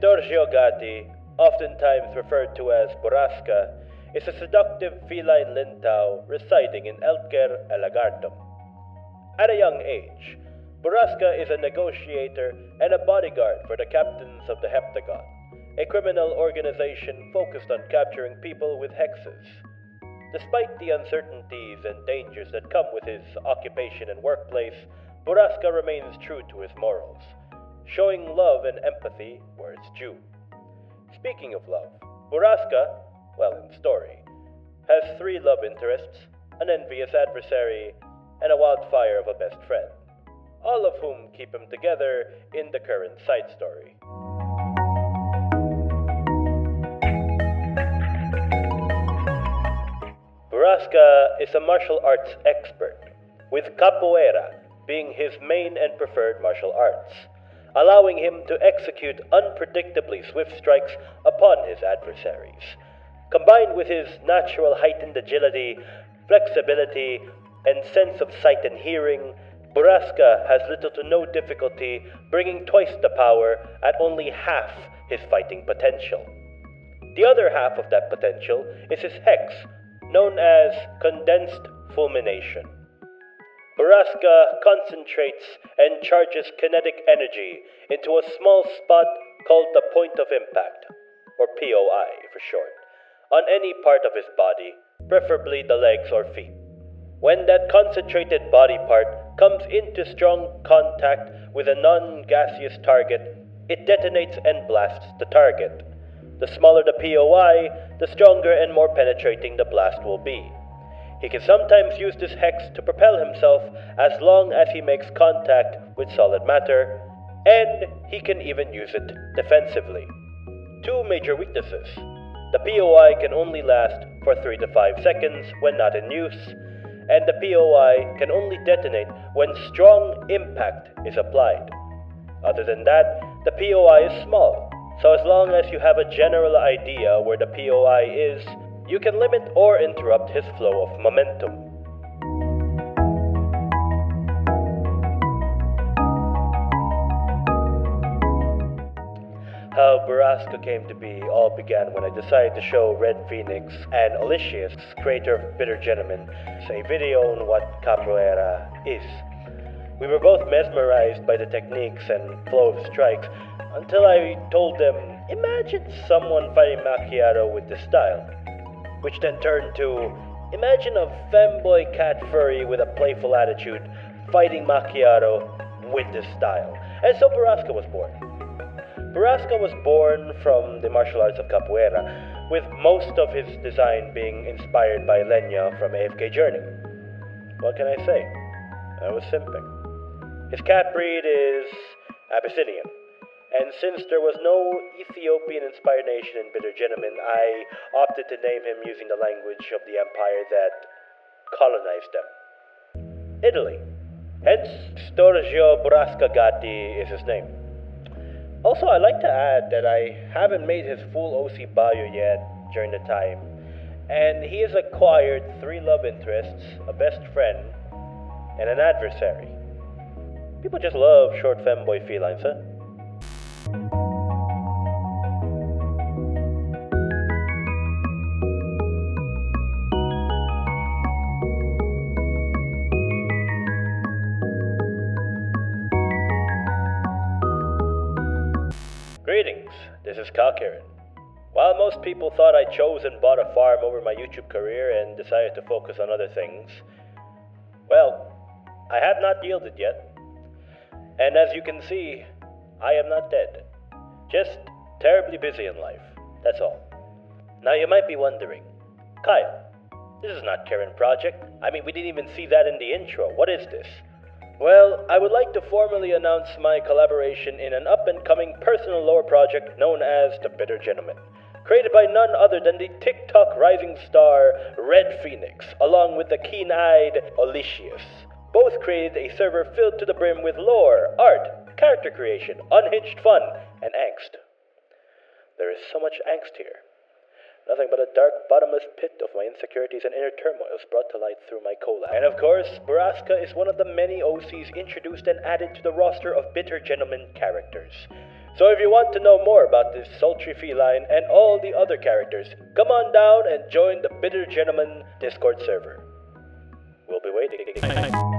Gatti, oftentimes referred to as Burrasca, is a seductive feline Lintao residing in Elegartem. At a young age, Burrasca is a negotiator and a bodyguard for the captains of the Heptagon, a criminal organization focused on capturing people with hexes. Despite the uncertainties and dangers that come with his occupation and workplace, Burrasca remains true to his morals, showing love and empathy where it's due. Speaking of love, Burrasca, well, in story, has 3 love interests, an envious adversary, and a wildfire of a best friend, all of whom keep him together in the current side story. Burrasca is a martial arts expert, with capoeira being his main and preferred martial arts, allowing him to execute unpredictably swift strikes upon his adversaries. Combined with his natural heightened agility, flexibility, and sense of sight and hearing, Burrasca has little to no difficulty bringing twice the power at only half his fighting potential. The other half of that potential is his hex, known as condensed fulmination. Burrasca concentrates and charges kinetic energy into a small spot called the point of impact, or POI for short, on any part of his body, preferably the legs or feet. When that concentrated body part comes into strong contact with a non-gaseous target, it detonates and blasts the target. The smaller the POI, the stronger and more penetrating the blast will be. He can sometimes use this hex to propel himself as long as he makes contact with solid matter, and he can even use it defensively. 2 major weaknesses. The POI can only last for 3 to 5 seconds when not in use, and the POI can only detonate when strong impact is applied. Other than that, the POI is small, so as long as you have a general idea where the POI is, you can limit or interrupt his flow of momentum. How Burrasca came to be all began when I decided to show RedPhoenix and Olishiious, creator of Bitter Gentleman, a video on what capoeira is. We were both mesmerized by the techniques and flow of strikes until I told them, imagine someone fighting Macchiato with this style. Which then turned to, imagine a femboy cat furry with a playful attitude fighting Macchiato with this style. And so Burrasca was born. Burrasca was born from the martial arts of capoeira, with most of his design being inspired by Lenya from AFK Journey. What can I say? I was simping. His cat breed is Abyssinian. And since there was no Ethiopian-inspired nation in Bitter Gentleman, I opted to name him using the language of the empire that colonized them. Italy. Hence, Burrasca Gatti is his name. Also, I'd like to add that I haven't made his full OC bio yet during the time, and he has acquired 3 love interests, a best friend, and an adversary. People just love short femboy felines, huh? Greetings, this is Kirenn. While most people thought I chose and bought a farm over my YouTube career and decided to focus on other things, well, I have not yielded yet. And as you can see, I am not dead. Just terribly busy in life, that's all. Now you might be wondering, Kyle, this is not Kirenn Project. I mean, we didn't even see that in the intro. What is this? Well, I would like to formally announce my collaboration in an up-and-coming personal lore project known as The Bitter Gentleman, created by none other than the TikTok rising star RedPhoenix, along with the keen-eyed Olishiious. Both created a server filled to the brim with lore, art, character creation, unhinged fun, and angst. There is so much angst here. Nothing but a dark, bottomless pit of my insecurities and inner turmoils brought to light through my collab. And of course, Burrasca is one of the many OCs introduced and added to the roster of Bitter Gentleman characters. So if you want to know more about this sultry feline and all the other characters, come on down and join the Bitter Gentleman Discord server. We'll be waiting.